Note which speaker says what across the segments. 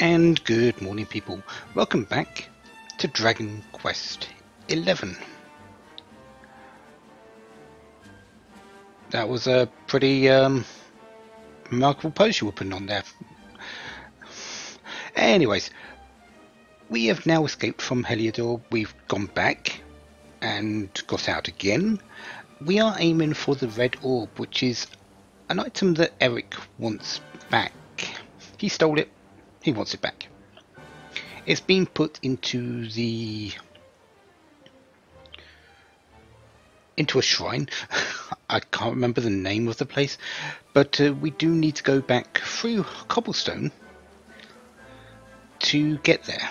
Speaker 1: And good morning, people. Welcome back to Dragon Quest 11. That was a pretty remarkable pose you were putting on there. Anyways, we have now escaped from Heliodor. We've gone back and got out again. We are aiming for the red orb, which is an item that Eric wants back. He stole it. He wants it back. It's been put into a shrine. I can't remember the name of the place, but we do need to go back through Cobblestone to get there.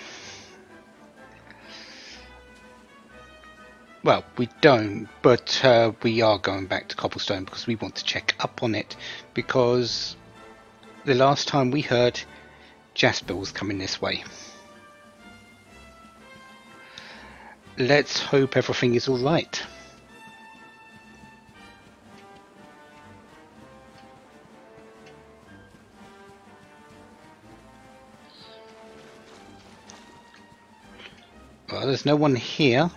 Speaker 1: Well, we don't, but we are going back to Cobblestone because we want to check up on it, because the last time we heard, Jasper was coming this way. Let's hope everything is alright. Well, there's no one here.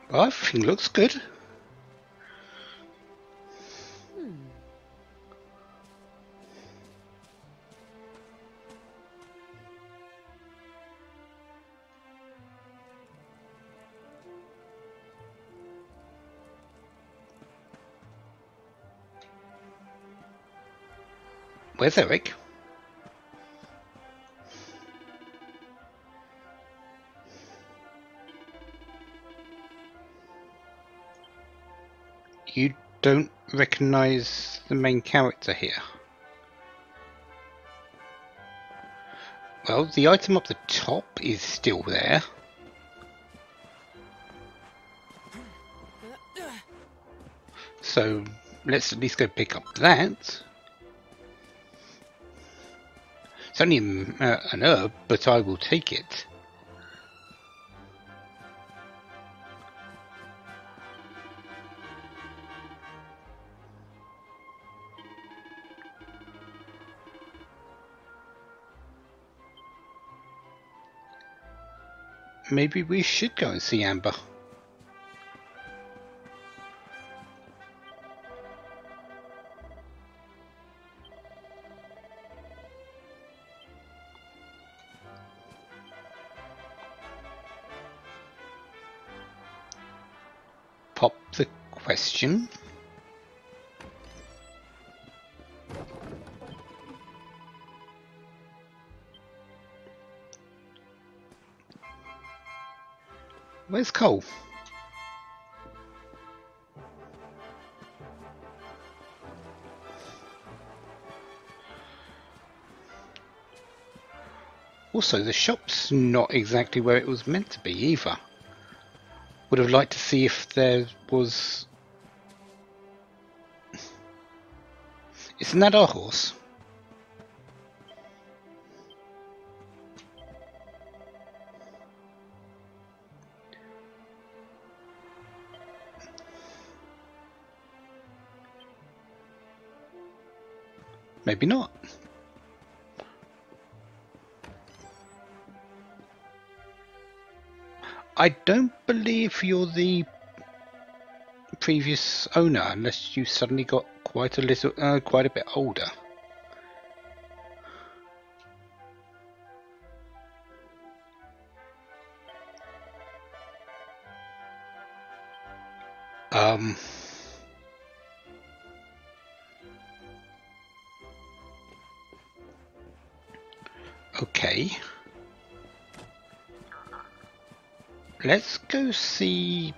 Speaker 1: Well, everything looks good. Where's Eric? You don't recognize the main character here. Well, the item up the top is still there. So let's at least go pick up that. It's only an herb, but I will take it. Maybe we should go and see Amber. Pop the question. Where's Cole? Also, the shop's not exactly where it was meant to be either. Would have liked to see if there was... Isn't that our horse? Maybe not. I don't believe you're the previous owner unless you suddenly got quite a bit older. Okay. Let's go see...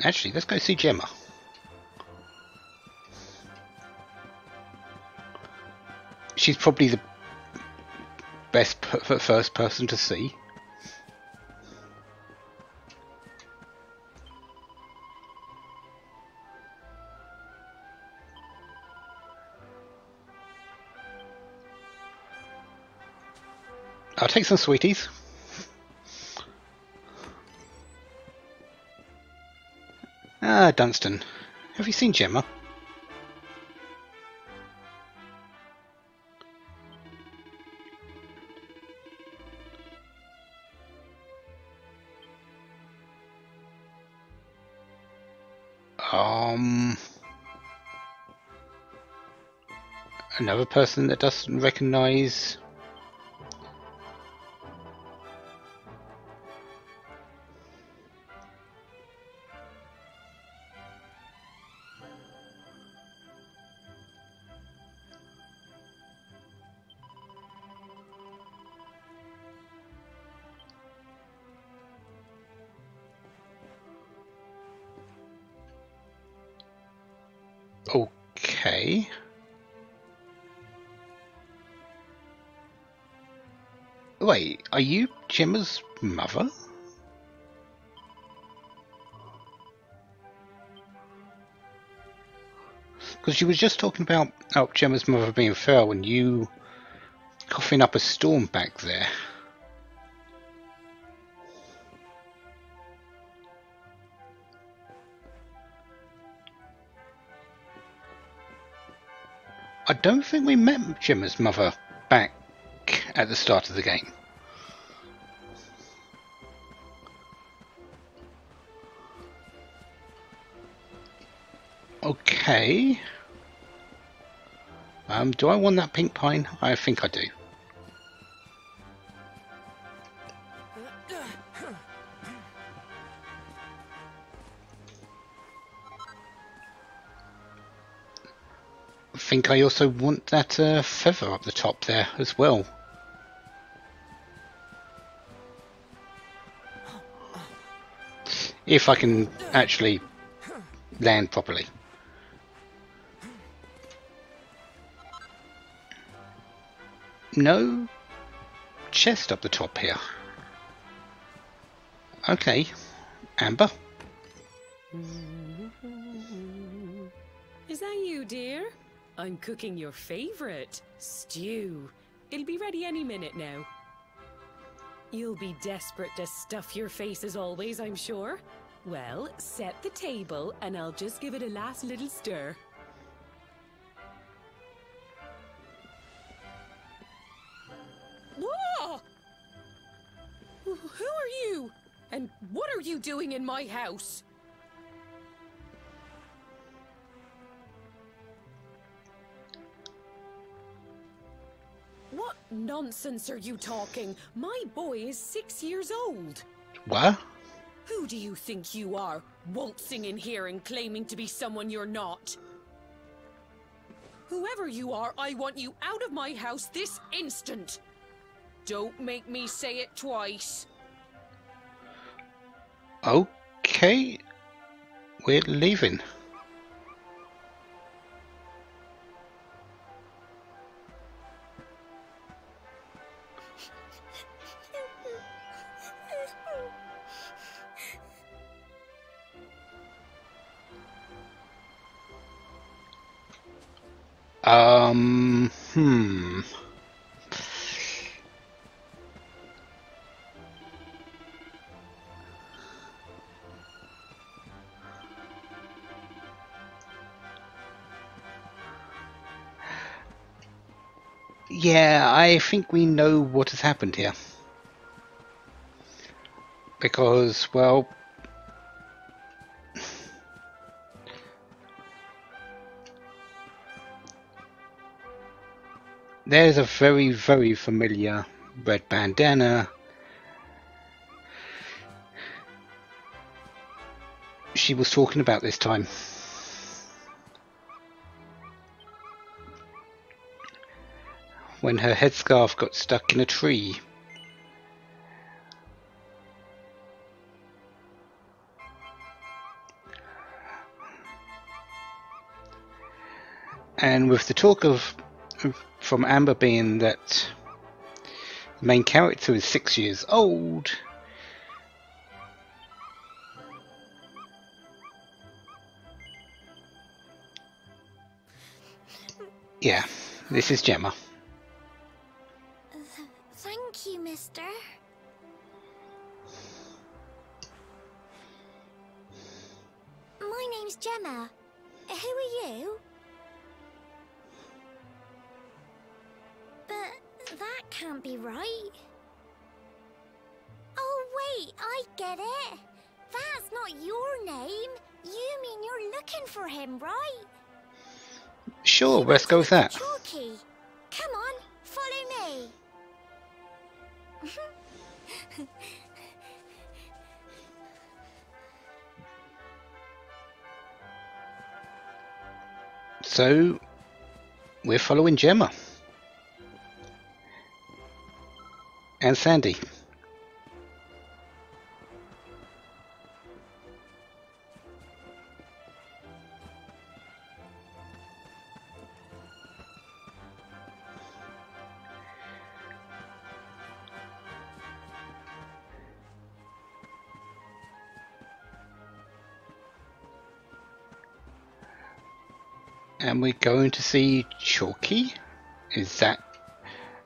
Speaker 1: Actually, let's go see Gemma. She's probably the best first person to see. I'll take some sweeties. Ah, Dunstan. Have you seen Gemma? Another person that doesn't recognise. Okay. Wait, are you Gemma's mother? Because she was just talking about Gemma's mother being feral and you coughing up a storm back there. I don't think we met Gemma's mother back at the start of the game. Okay. Do I want that pink pine? I think I do. I think I also want that feather up the top there as well. If I can actually land properly. No chest up the top here. Okay, Amber.
Speaker 2: Is that you, dear? I'm cooking your favourite, stew. It'll be ready any minute now. You'll be desperate to stuff your face as always, I'm sure. Well, set the table and I'll just give it a last little stir. Whoa! Who are you? And what are you doing in my house? What nonsense are you talking? My boy is 6 years old.
Speaker 1: What?
Speaker 2: Who do you think you are, waltzing in here and claiming to be someone you're not? Whoever you are, I want you out of my house this instant. Don't make me say it twice.
Speaker 1: Okay, we're leaving. Hmm. Yeah, I think we know what has happened here. Because, well, there's a very, very familiar red bandana. She was talking about this time. When her headscarf got stuck in a tree. And with the talk of from Amber being that the main character is 6 years old, yeah, this is Gemma.
Speaker 3: Thank you, you? But that can't be right. Oh, wait, I get it. That's not your name. You mean you're looking for him, right?
Speaker 1: Sure,
Speaker 3: You
Speaker 1: let's
Speaker 3: want
Speaker 1: go
Speaker 3: to
Speaker 1: with
Speaker 3: look
Speaker 1: that.
Speaker 3: for Chalky. Come on, follow me.
Speaker 1: So, we're following Gemma. And Sandy. And we're going to see Chalky? Isn't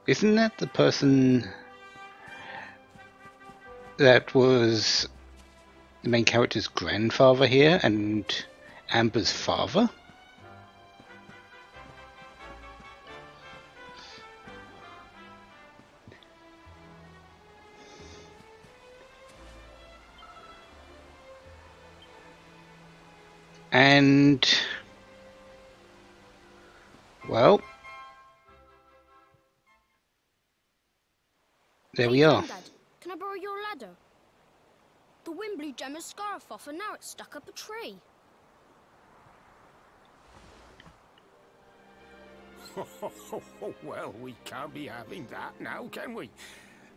Speaker 1: that the person that was the main character's grandfather here and Amber's father? And well, there we are.
Speaker 4: Grandad, can I borrow your ladder? The wind blew Gemma's scarf off and now it's stuck up a tree.
Speaker 5: Well, we can't be having that now, can we?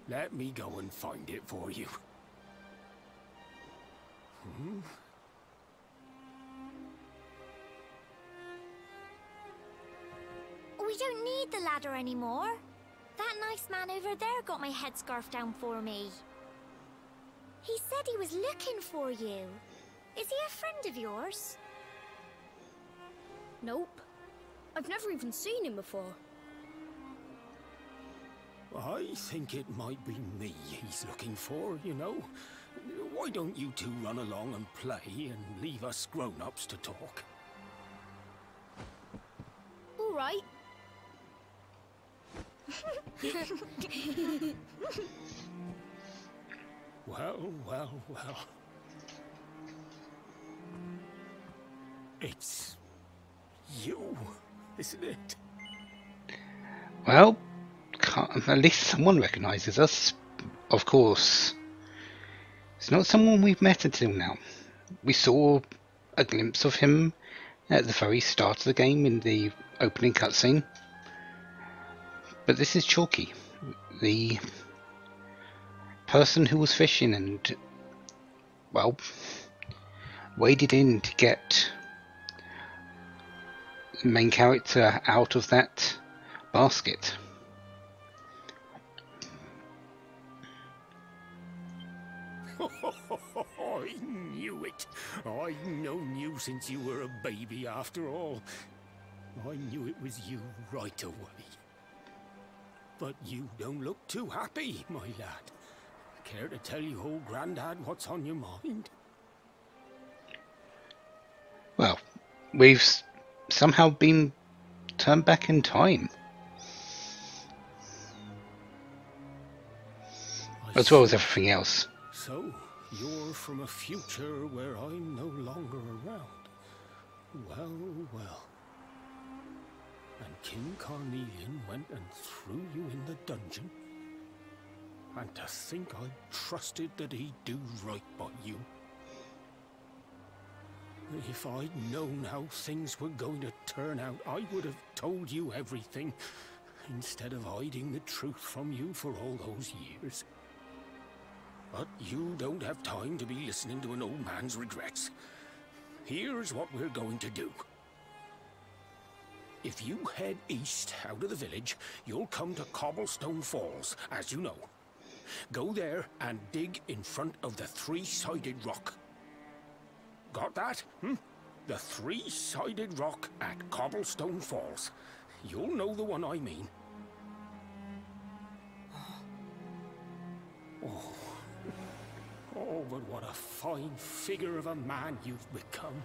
Speaker 5: Let me go and find it for you.
Speaker 3: We don't need the ladder anymore. That nice man over there got my headscarf down for me. He said he was looking for you. Is he a friend of yours?
Speaker 4: Nope. I've never even seen him before.
Speaker 5: I think it might be me he's looking for, you know. Why don't you two run along and play and leave us grown-ups to talk?
Speaker 4: All right.
Speaker 5: Well. It's you, isn't it?
Speaker 1: Well, at least someone recognises us. Of course, it's not someone we've met until now. We saw a glimpse of him at the very start of the game in the opening cutscene. But this is Chalky, the person who was fishing and, well, waded in to get the main character out of that basket.
Speaker 5: I knew it. I've known you since you were a baby after all. I knew it was you right away. But you don't look too happy, my lad. Care to tell your old Grandad what's on your mind?
Speaker 1: Well, we've somehow been turned back in time. As well as everything else.
Speaker 5: So, you're from a future where I'm no longer around. Well. And King Carnelian went and threw you in the dungeon? And to think I trusted that he'd do right by you. If I'd known how things were going to turn out, I would have told you everything, instead of hiding the truth from you for all those years. But you don't have time to be listening to an old man's regrets. Here's what we're going to do. If you head east out of the village, you'll come to Cobblestone Falls, as you know. Go there and dig in front of the three-sided rock. Got that? The three-sided rock at Cobblestone Falls. You'll know the one I mean. Oh, but what a fine figure of a man you've become.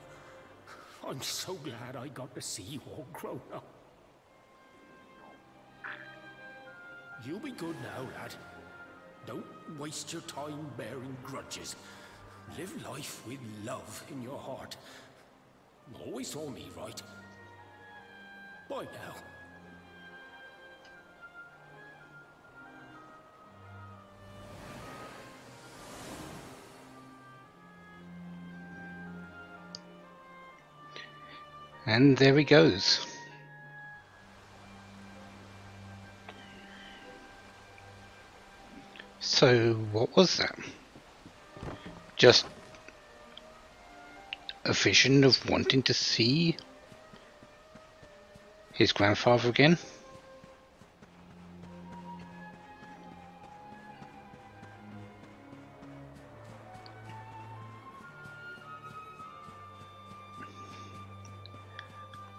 Speaker 5: I'm so glad I got to see you all grown up. You be good now, lad. Don't waste your time bearing grudges. Live life with love in your heart. Always saw me right. Bye now.
Speaker 1: And there he goes. So, what was that? Just a vision of wanting to see his grandfather again?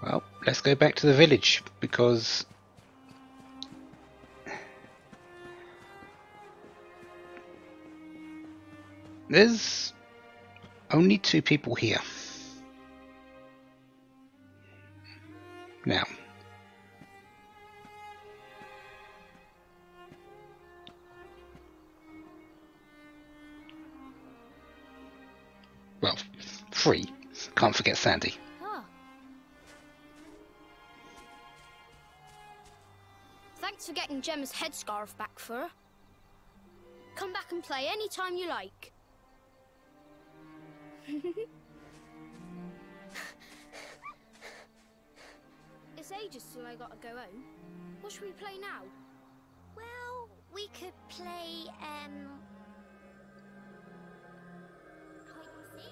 Speaker 1: Well, let's go back to the village, because there's only 2 people here. Now, well, 3. Can't forget Sandy.
Speaker 4: Ah. Thanks for getting Gemma's headscarf back for her. Come back and play any time you like. It's ages till I gotta go home. What should we play now?
Speaker 3: Well, we could play, hide and seek.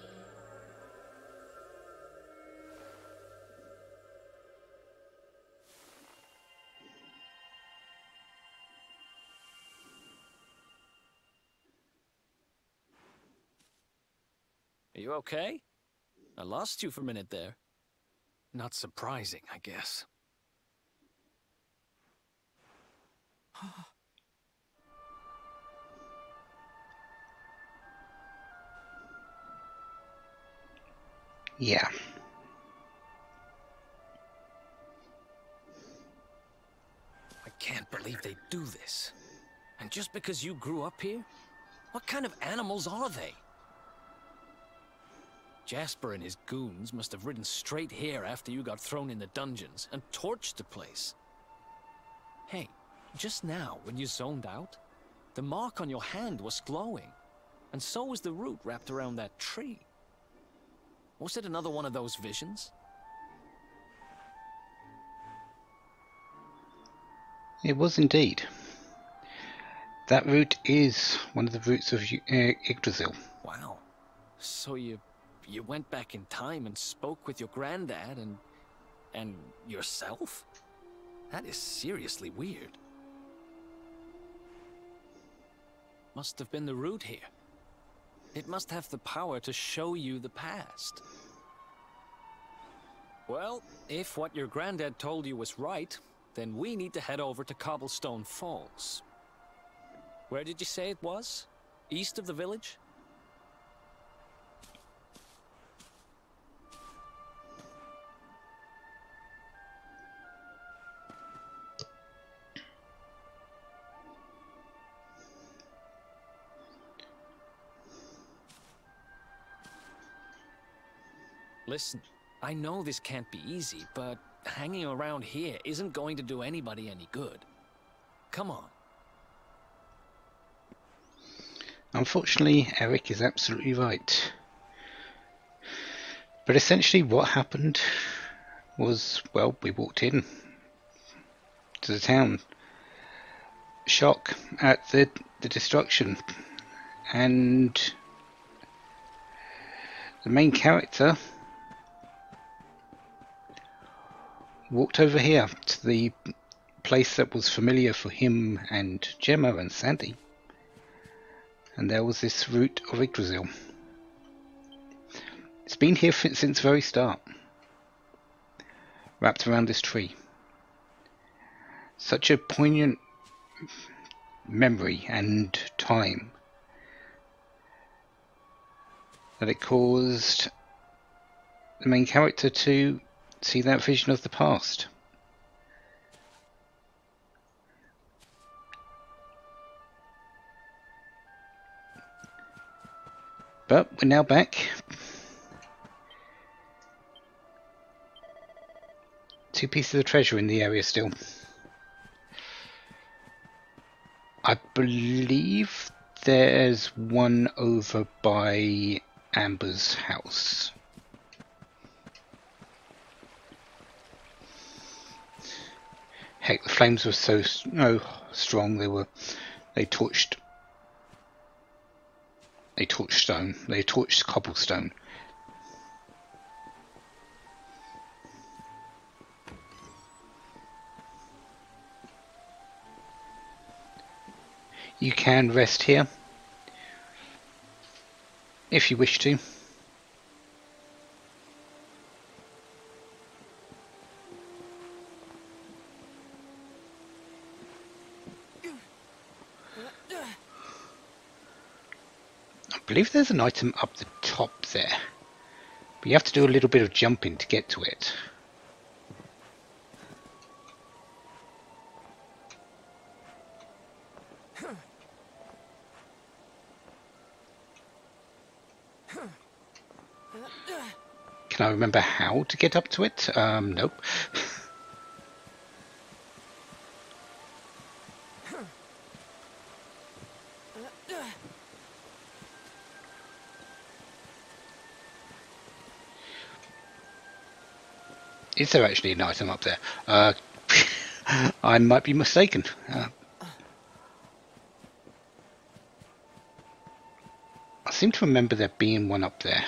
Speaker 6: Are you okay? I lost you for a minute there. Not surprising, I guess.
Speaker 1: Yeah.
Speaker 6: I can't believe they do this. And just because you grew up here? What kind of animals are they? Jasper and his goons must have ridden straight here after you got thrown in the dungeons and torched the place. Hey, just now, when you zoned out, the mark on your hand was glowing, and so was the root wrapped around that tree. Was it another one of those visions?
Speaker 1: It was indeed. That route is one of the roots of Yggdrasil.
Speaker 6: Wow. So you went back in time and spoke with your granddad and yourself? That is seriously weird. Must have been the root here. It must have the power to show you the past. Well, if what your granddad told you was right, then we need to head over to Cobblestone Falls. Where did you say it was? East of the village? Listen, I know this can't be easy, but hanging around here isn't going to do anybody any good. Come on.
Speaker 1: Unfortunately, Eric is absolutely right. But essentially what happened was, well, we walked in to the town. Shock at the destruction. And the main character walked over here to the place that was familiar for him and Gemma and Sandy. And there was this root of Yggdrasil. It's been here since the very start, wrapped around this tree. Such a poignant memory and time that it caused the main character to see that vision of the past. But we're now back. 2 pieces of treasure in the area still. I believe there's one over by Amber's house. Heck, the flames were so strong they torched stone. They torched cobblestone. You can rest here if you wish to. I believe there's an item up the top there, but you have to do a little bit of jumping to get to it. Can I remember how to get up to it? Nope. Is there actually an item up there? I might be mistaken. I seem to remember there being one up there.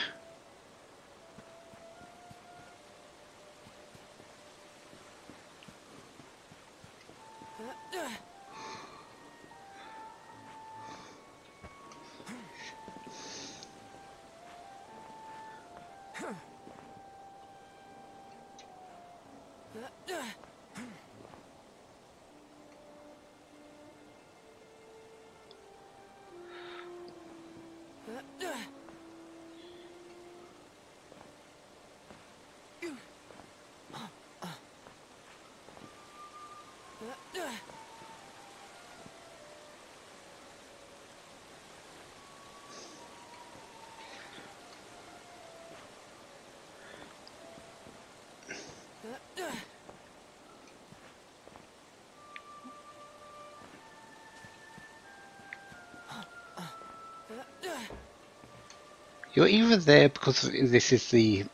Speaker 1: You're either there because this is the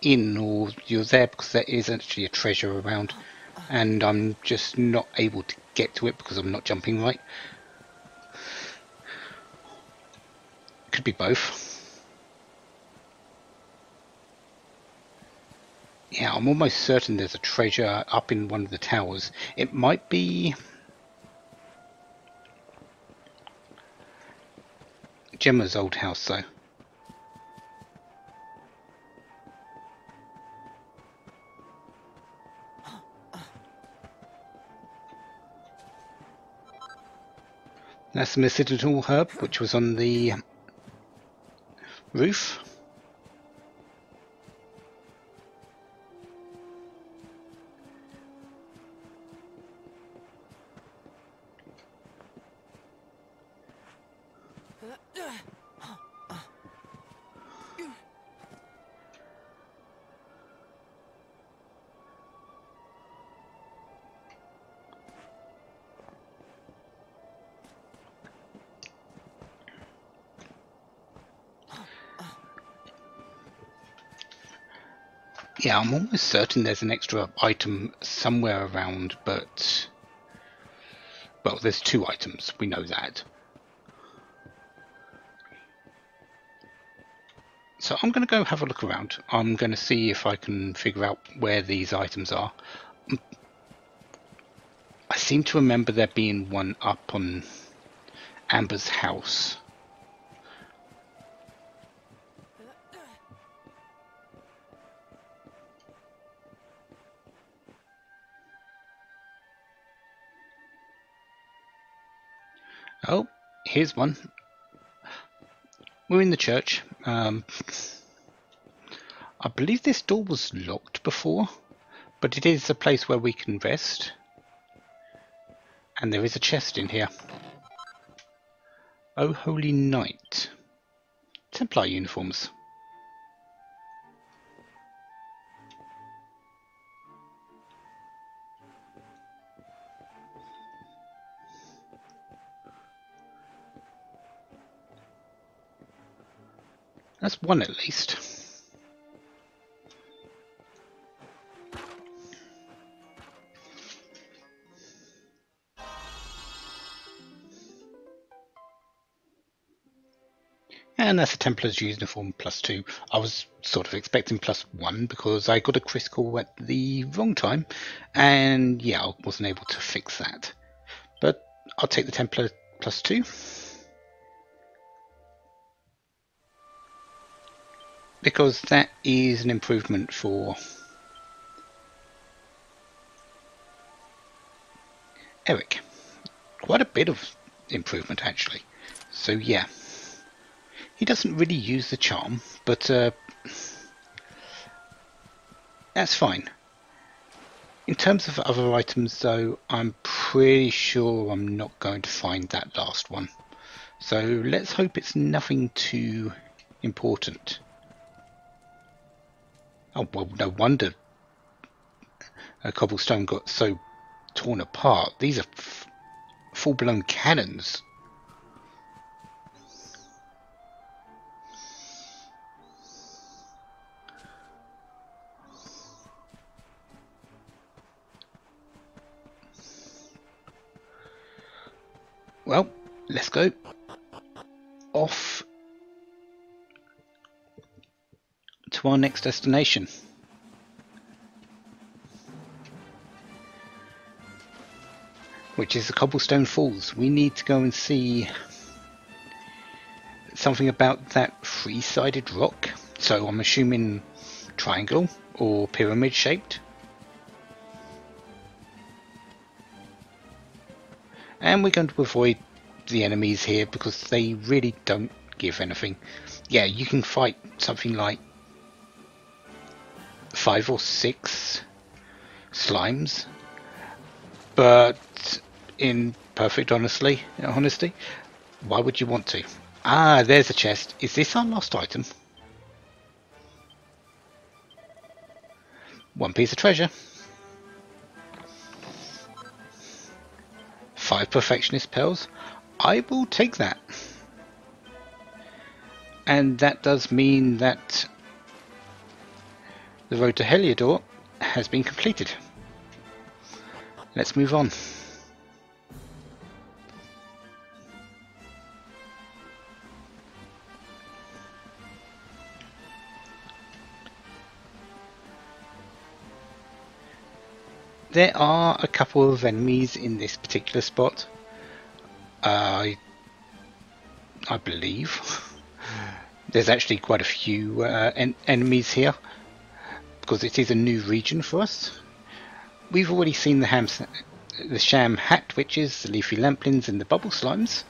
Speaker 1: inn, or you're there because there is actually a treasure around, and I'm just not able to get to it because I'm not jumping right. Could be both. Yeah, I'm almost certain there's a treasure up in one of the towers. It might be Gemma's old house, though. That's the medicinal herb, which was on the roof. Yeah, I'm almost certain there's an extra item somewhere around, but... well, there's 2 items, we know that. So I'm going to go have a look around. I'm going to see if I can figure out where these items are. I seem to remember there being one up on Amber's house. Oh, here's one. We're in the church. I believe this door was locked before, but it is a place where we can rest. And there is a chest in here. Oh, Holy Night. Templar uniforms. That's one at least. And that's a Templar's uniform +2. I was sort of expecting +1 because I got a critical at the wrong time. And yeah, I wasn't able to fix that. But I'll take the Templar +2. Because that is an improvement for Eric. Quite a bit of improvement actually. So yeah. He doesn't really use the charm, but that's fine. In terms of other items though, I'm pretty sure I'm not going to find that last one. So let's hope it's nothing too important. Oh well, no wonder Cobblestone got so torn apart. These are full-blown cannons. Well, let's go off to our next destination. Which is the Cobblestone Falls. We need to go and see something about that three-sided rock. So I'm assuming triangle or pyramid shaped. And we're going to avoid the enemies here because they really don't give anything. Yeah, you can fight something like 5 or 6 slimes, but in perfect honesty, why would you want to? Ah, there's a chest. Is this our last item? One piece of treasure. 5 perfectionist pearls. I will take that. And that does mean that the road to Heliodor has been completed. Let's move on. There are a couple of enemies in this particular spot. I believe there's actually quite a few enemies here because it is a new region for us. We've already seen the sham hat witches, the leafy lamplings, and the bubble slimes,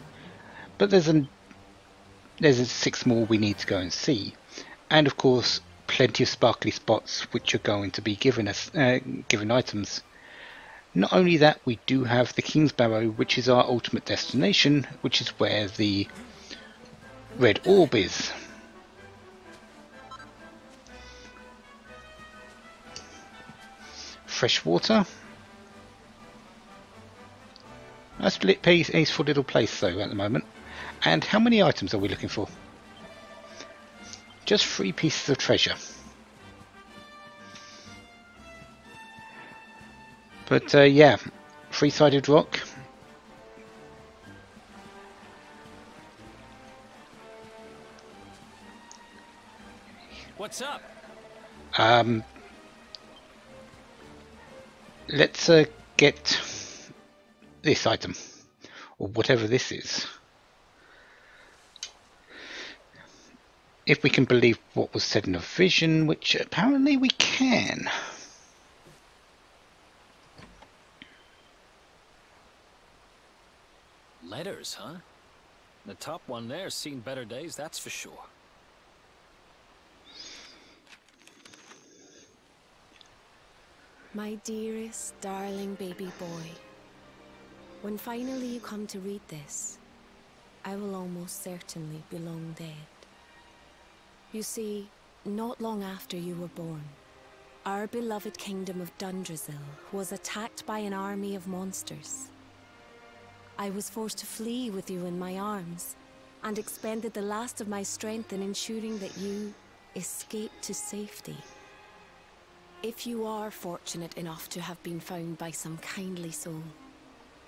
Speaker 1: but there's 6 more we need to go and see, and of course plenty of sparkly spots which are going to be given items. Not only that, we do have the King's Barrow, which is our ultimate destination, which is where the red orb is. Fresh water. That's a peaceful little place though at the moment. And how many items are we looking for? Just 3 pieces of treasure. But yeah, 3-sided rock.
Speaker 6: What's up?
Speaker 1: Let's get this item, or whatever this is. If we can believe what was said in a vision, which apparently we can.
Speaker 6: Letters, huh? The top one there's seen better days, that's for sure.
Speaker 7: My dearest, darling baby boy, when finally you come to read this, I will almost certainly be long dead. You see, not long after you were born, our beloved kingdom of Dundrasil was attacked by an army of monsters. I was forced to flee with you in my arms, and expended the last of my strength in ensuring that you escaped to safety. If you are fortunate enough to have been found by some kindly soul,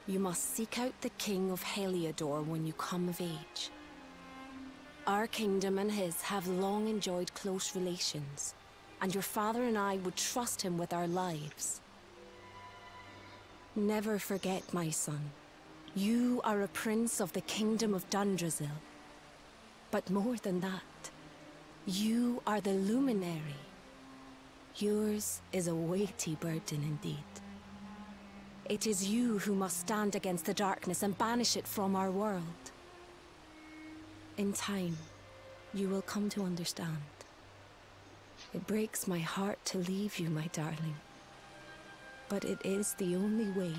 Speaker 7: you must seek out the King of Heliodor when you come of age. Our kingdom and his have long enjoyed close relations, and your father and I would trust him with our lives. Never forget, my son, you are a prince of the kingdom of Dundrasil. But more than that, you are the luminary. Yours is a weighty burden indeed. It is you who must stand against the darkness and banish it from our world. In time, you will come to understand. It breaks my heart to leave you, my darling, but it is the only way.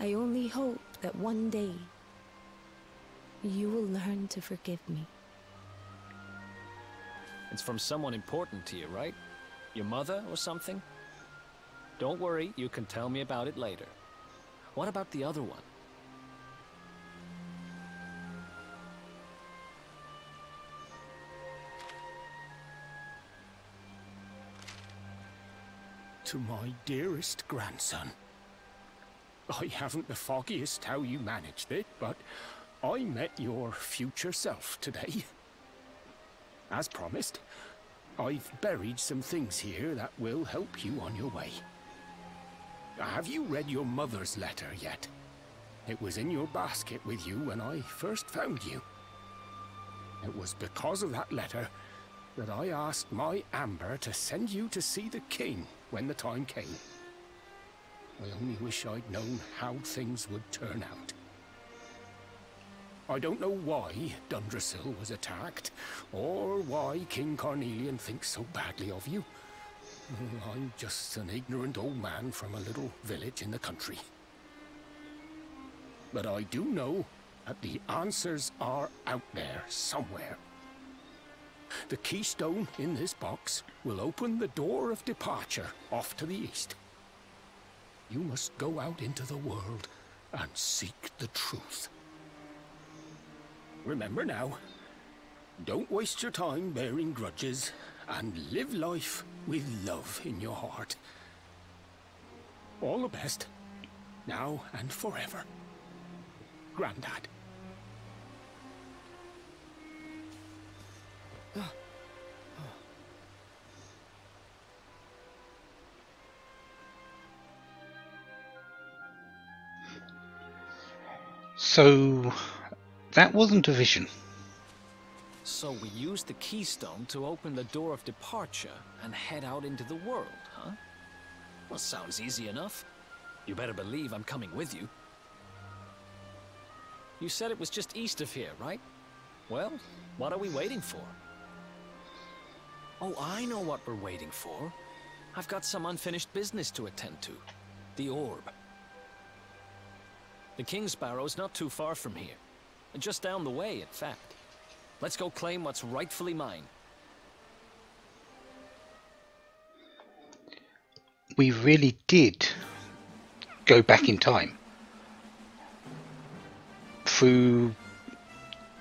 Speaker 7: I only hope that one day you will learn to forgive me.
Speaker 6: It's from someone important to you, right? Your mother or something? Don't worry, you can tell me about it later. What about the other one?
Speaker 5: To my dearest grandson. I haven't the foggiest how you managed it, but I met your future self today. As promised, I've buried some things here that will help you on your way. Have you read your mother's letter yet? It was in your basket with you when I first found you. It was because of that letter that I asked my Amber to send you to see the king when the time came. I only wish I'd known how things would turn out. I don't know why Dundrasil was attacked, or why King Carnelian thinks so badly of you. I'm just an ignorant old man from a little village in the country. But I do know that the answers are out there somewhere. The keystone in this box will open the door of departure off to the east. You must go out into the world and seek the truth. Remember now, don't waste your time bearing grudges, and live life with love in your heart. All the best, now and forever. Grandad.
Speaker 1: So, that wasn't a vision.
Speaker 6: So we used the keystone to open the door of departure and head out into the world, huh? Well, sounds easy enough. You better believe I'm coming with you. You said it was just east of here, right? Well, what are we waiting for? Oh, I know what we're waiting for. I've got some unfinished business to attend to. The orb. The King Sparrow's not too far from here. Just down the way, in fact. Let's go claim what's rightfully mine.
Speaker 1: We really did go back in time. Through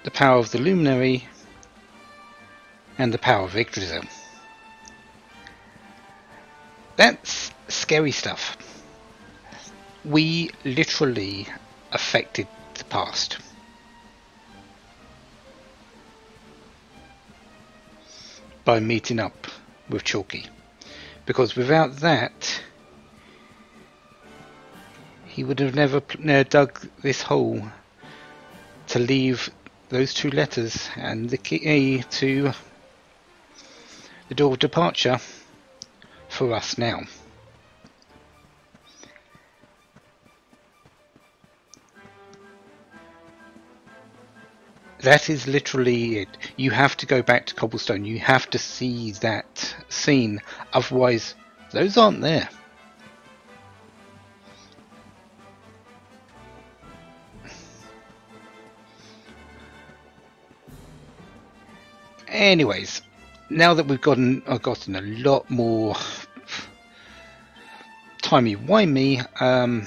Speaker 1: the power of the Luminary and the power of Yggdrasil. That's scary stuff. We literally affected the past. By meeting up with Chalky. Because without that, he would have never dug this hole to leave those two letters and the key to the door of departure for us now. That is literally it. You have to go back to Cobblestone. You have to see that scene. Otherwise, those aren't there. Anyways, now that I've gotten a lot more timey-wimey,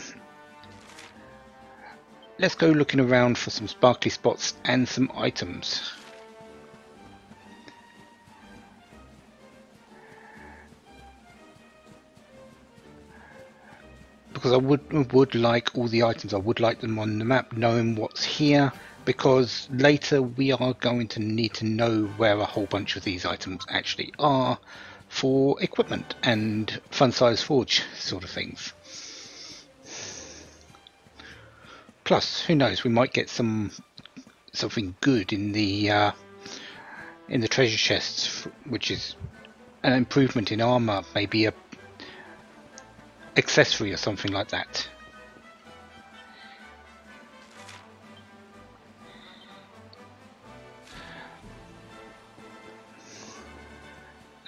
Speaker 1: let's go looking around for some sparkly spots and some items. Because I would like all the items, I would like them on the map, knowing what's here, because later we are going to need to know where a whole bunch of these items actually are for equipment and fun size forge sort of things. Plus, who knows, we might get something good in the treasure chests, which is an improvement in armor, maybe a accessory or something like that.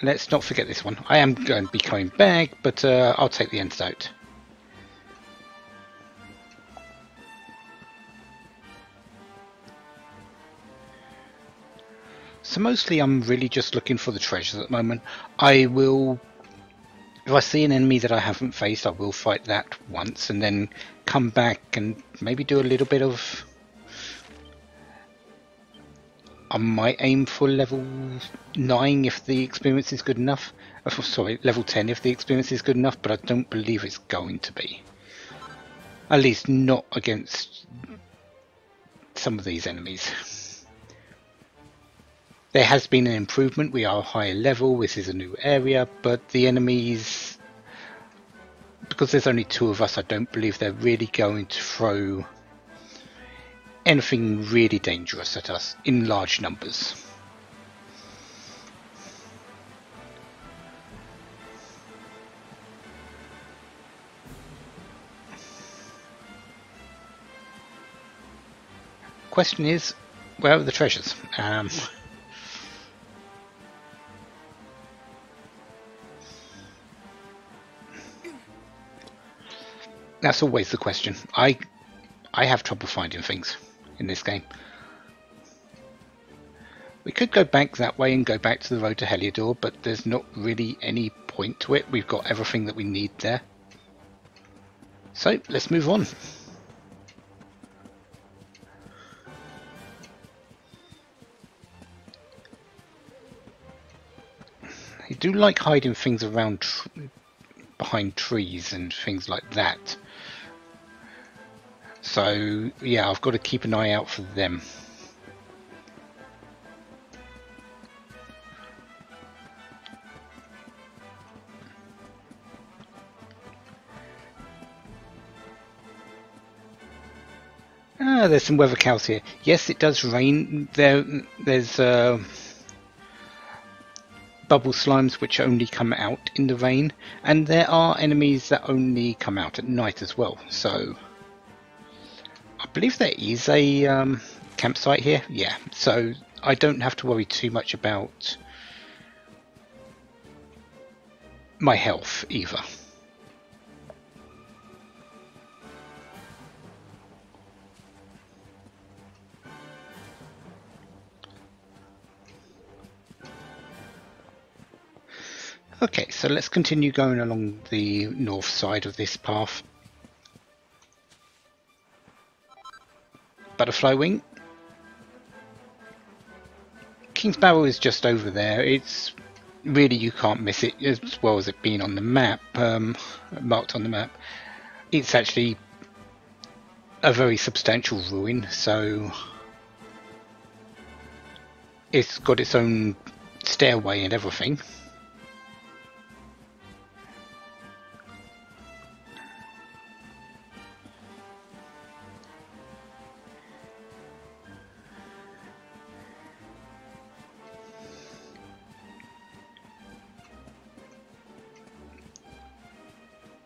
Speaker 1: Let's not forget this one. I am going to be coming back, but I'll take the antidote. So mostly I'm really just looking for the treasures at the moment. I will, if I see an enemy that I haven't faced, I will fight that once and then come back and maybe do a little bit of... I might aim for level 9 if the experience is good enough. Sorry, level 10 if the experience is good enough, but I don't believe it's going to be. At least not against some of these enemies. There has been an improvement, we are a higher level, this is a new area, but the enemies, because there's only 2 of us, I don't believe they're really going to throw anything really dangerous at us in large numbers. Question is, where are the treasures? That's always the question. I have trouble finding things in this game. We could go back that way and go back to the road to Heliodor, but there's not really any point to it. We've got everything that we need there. So let's move on. I do like hiding things around behind trees and things like that. So yeah, I've got to keep an eye out for them. There's some weather cows here. Yes, it does rain. There's bubble slimes which only come out in the rain, and there are enemies that only come out at night as well. So I believe there is a campsite here. Yeah, so I don't have to worry too much about my health either. Okay, so let's continue going along the north side of this path. Butterfly wing. King's Barrow is just over there. It's really, you can't miss it, as well as it being on the map, marked on the map. It's actually a very substantial ruin, so it's got its own stairway and everything.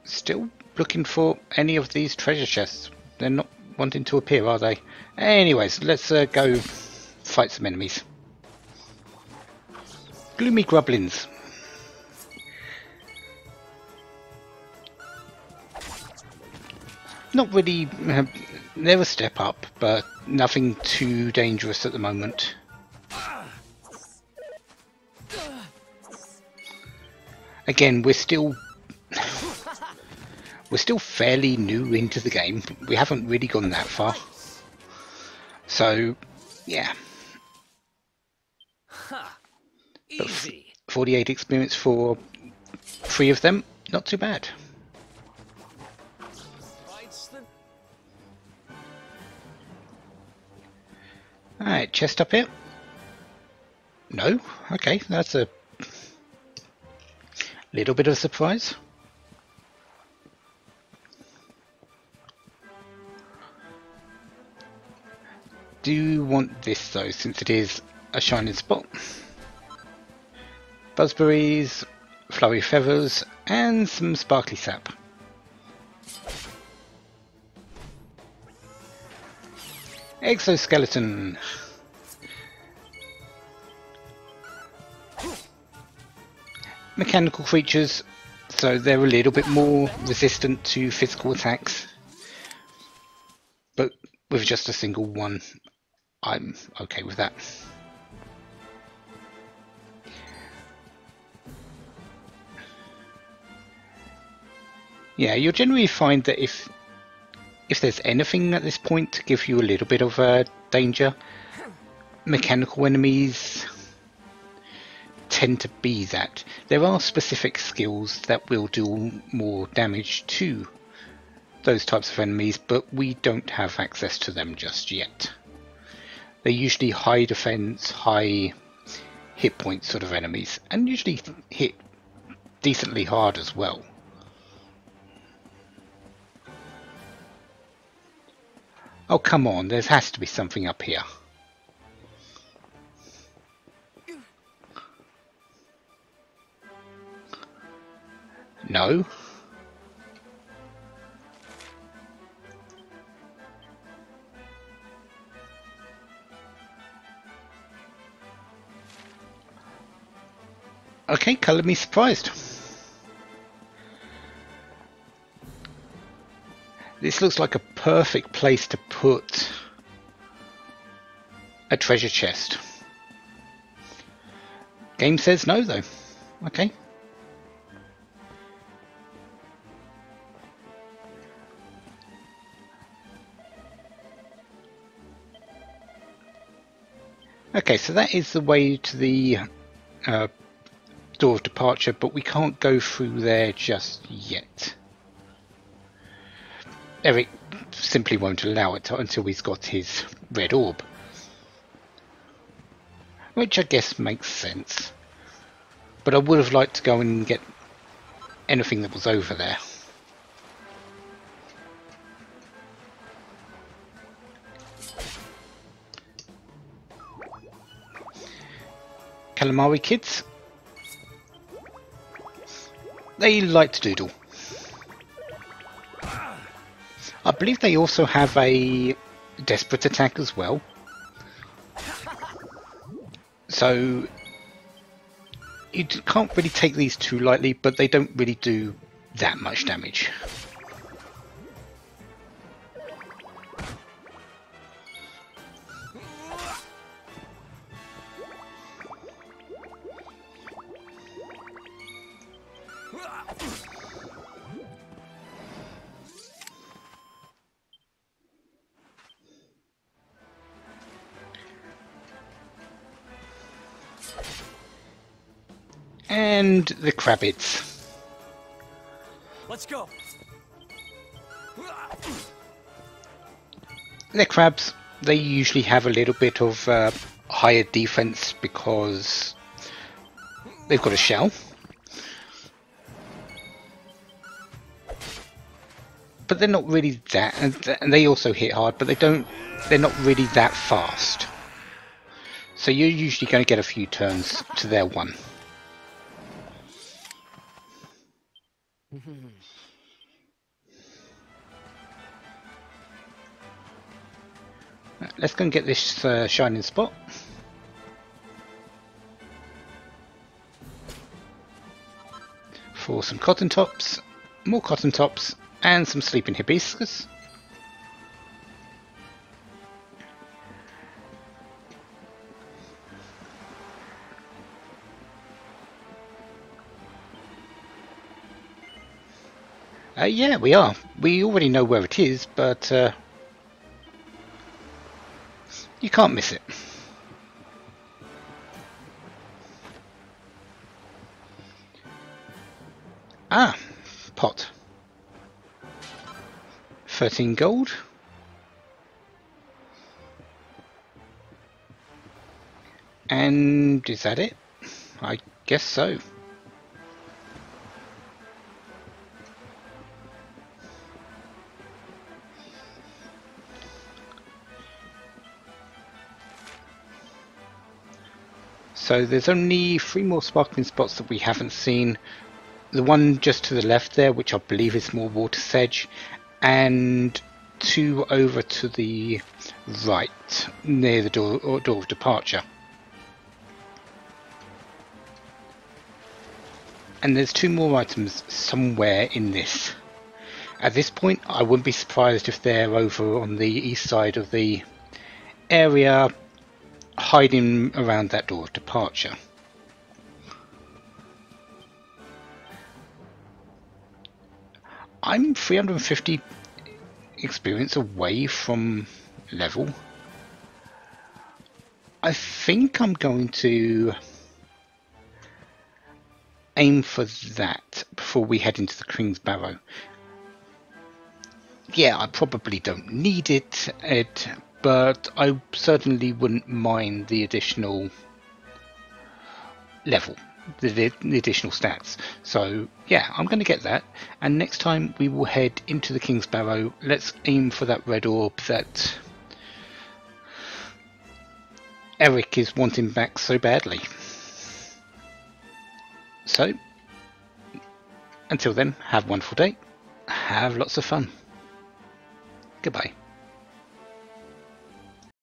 Speaker 1: Still looking for any of these treasure chests. They're not wanting to appear, are they? Anyways, let's go fight some enemies. Gloomy Grublins. Not really, they're a step up, but nothing too dangerous at the moment. Again, we're still fairly new into the game. We haven't really gone that far. So, yeah.
Speaker 6: Easy.
Speaker 1: 48 experience for 3 of them, not too bad. Alright, chest up here. No? Okay, that's a little bit of a surprise. Do want this though, since it is a shining spot. Buzzberries, flurry feathers, and some sparkly sap. Exoskeleton. Mechanical creatures, so they're a little bit more resistant to physical attacks. But with just a single one, I'm okay with that. Yeah, you'll generally find that if there's anything at this point to give you a little bit of danger, mechanical enemies tend to be that. There are specific skills that will do more damage to those types of enemies, but we don't have access to them just yet. They're usually high defense, high hit point sort of enemies, and usually hit decently hard as well. Oh, come on, there has to be something up here. No. Okay, colour me surprised. This looks like a perfect place to put a treasure chest. Game says no though. Okay. Okay, so that is the way to the door of departure, but we can't go through there just yet. Eric simply won't allow it until he's got his red orb. Which I guess makes sense. But I would have liked to go and get anything that was over there. Calamari kids. They like to doodle. I believe they also have a desperate attack as well. So you can't really take these too lightly, but they don't really do that much damage. And the Crabbids.
Speaker 6: Let's go.
Speaker 1: They're crabs. They usually have a little bit of higher defense because they've got a shell. But they're not really that, and they also hit hard, but they're not really that fast. So you're usually going to get a few turns to their one. Let's go and get this shining spot. for some cotton tops, more cotton tops, and some sleeping hibiscus. Yeah, we are. We already know where it is, but you can't miss it. Ah, pot. 13 gold. And is that it? I guess so. So there's only 3 more sparkling spots that we haven't seen. The one just to the left there, which I believe is more water sedge, and 2 over to the right, near the door of departure. And there's 2 more items somewhere in this. At this point, I wouldn't be surprised if they're over on the east side of the area, hiding around that door of departure. I'm 350 experience away from level. I think I'm going to aim for that before we head into the King's Barrow. Yeah, I probably don't need it, Ed, but I certainly wouldn't mind the additional level, the additional stats. So yeah, I'm going to get that, and next time we will head into the King's Barrow. Let's aim for that red orb that Eric is wanting back so badly. So until then, have a wonderful day, have lots of fun. Goodbye.